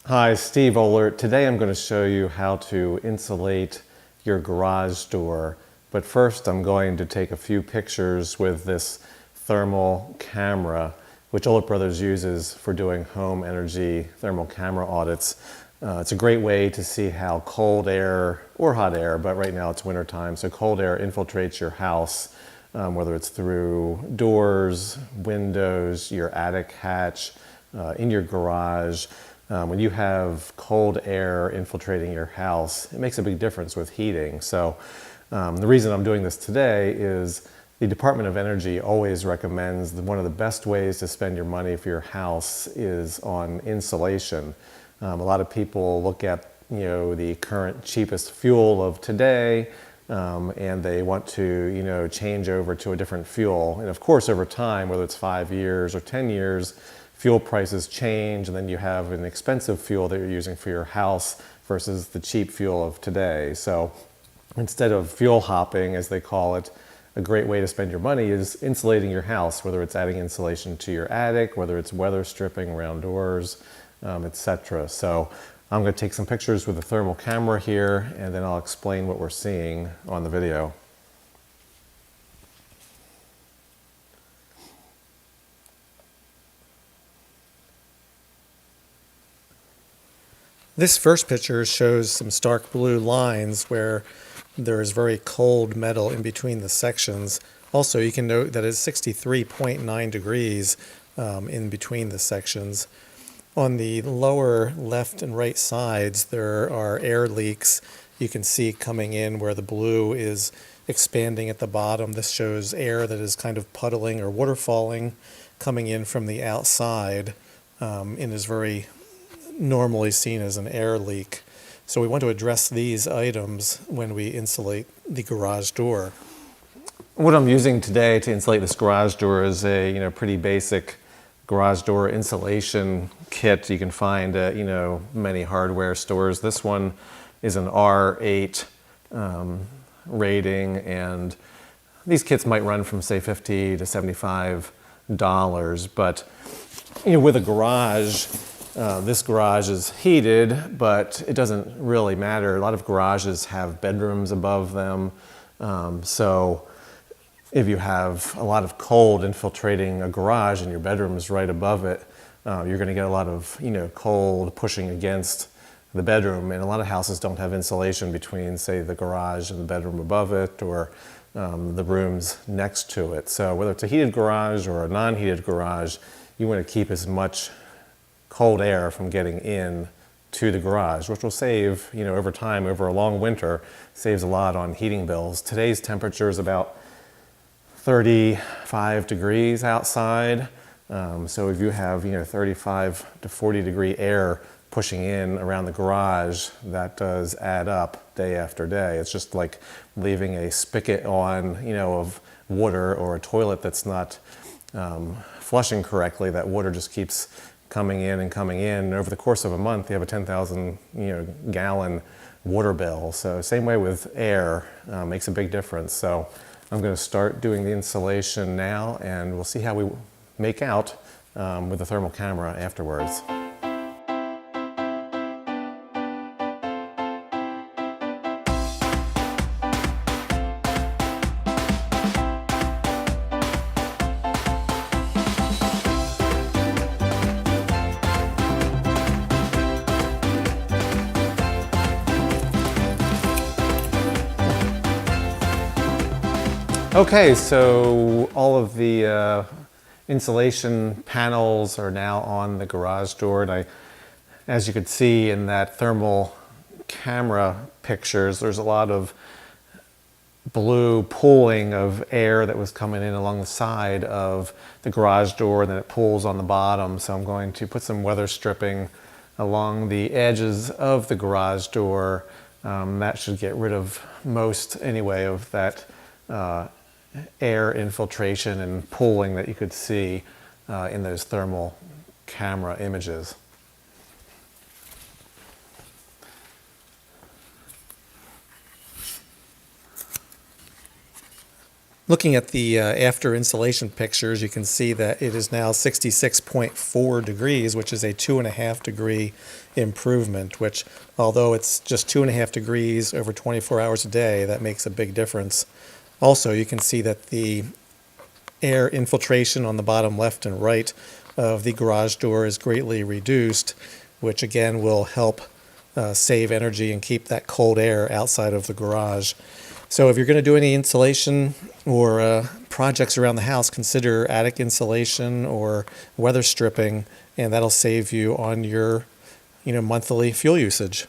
Hi, Steve Oehlert. Today I'm going to show you how to insulate your garage door. But first I'm going to take a few pictures with this thermal camera, which Oehlert Brothers uses for doing home energy thermal camera audits. It's a great way to see how cold air, or hot air, but right now it's wintertime, so cold air infiltrates your house, whether it's through doors, windows, your attic hatch, in your garage. When you have cold air infiltrating your house, it makes a big difference with heating. So the reason I'm doing this today is the Department of Energy always recommends that one of the best ways to spend your money for your house is on insulation. A lot of people look at the current cheapest fuel of today, and they want to change over to a different fuel. And of course, over time, whether it's 5 years or 10 years, fuel prices change, and then you have an expensive fuel that you're using for your house versus the cheap fuel of today. So instead of fuel hopping, as they call it, a great way to spend your money is insulating your house, whether it's adding insulation to your attic, whether it's weather stripping around doors, etc. So I'm going to take some pictures with a thermal camera here, and then I'll explain what we're seeing on the video. This first picture shows some stark blue lines where there is very cold metal in between the sections. Also, you can note that it's 63.9 degrees in between the sections. On the lower left and right sides, there are air leaks you can see coming in where the blue is expanding at the bottom. This shows air that is kind of puddling or waterfalling coming in from the outside and is very normally seen as an air leak. So we want to address these items when we insulate the garage door. What I'm using today to insulate this garage door is a pretty basic garage door insulation kit you can find at many hardware stores. This one is an R8 rating, and these kits might run from say $50 to $75, but with a garage, this garage is heated, but it doesn't really matter. A lot of garages have bedrooms above them, so if you have a lot of cold infiltrating a garage and your bedroom is right above it, you're going to get a lot of cold pushing against the bedroom. And a lot of houses don't have insulation between, say, the garage and the bedroom above it, or the rooms next to it. So whether it's a heated garage or a non-heated garage, you want to keep as much cold air from getting in to the garage, which will save, over time, over a long winter, saves a lot on heating bills. Today's temperature is about 35 degrees outside. So if you have 35 to 40 degree air pushing in around the garage, that does add up day after day. It's just like leaving a spigot on, of water, or a toilet that's not flushing correctly. That water just keeps coming in and coming in. And over the course of a month, you have a 10,000 gallon water bill. So same way with air, makes a big difference. So I'm going to start doing the insulation now, and we'll see how we make out with the thermal camera afterwards. Okay, so all of the insulation panels are now on the garage door, and as you could see in that thermal camera pictures, there's a lot of blue pooling of air that was coming in along the side of the garage door, and then it pools on the bottom. So I'm going to put some weather stripping along the edges of the garage door. That should get rid of most, anyway, of that air infiltration and pooling that you could see in those thermal camera images. Looking at the after insulation pictures, you can see that it is now 66.4 degrees, which is a 2.5 degree improvement, which, although it's just 2.5 degrees over 24 hours a day, that makes a big difference. Also, you can see that the air infiltration on the bottom left and right of the garage door is greatly reduced, which again will help save energy and keep that cold air outside of the garage. So if you're going to do any insulation or projects around the house, consider attic insulation or weather stripping, and that'll save you on your monthly fuel usage.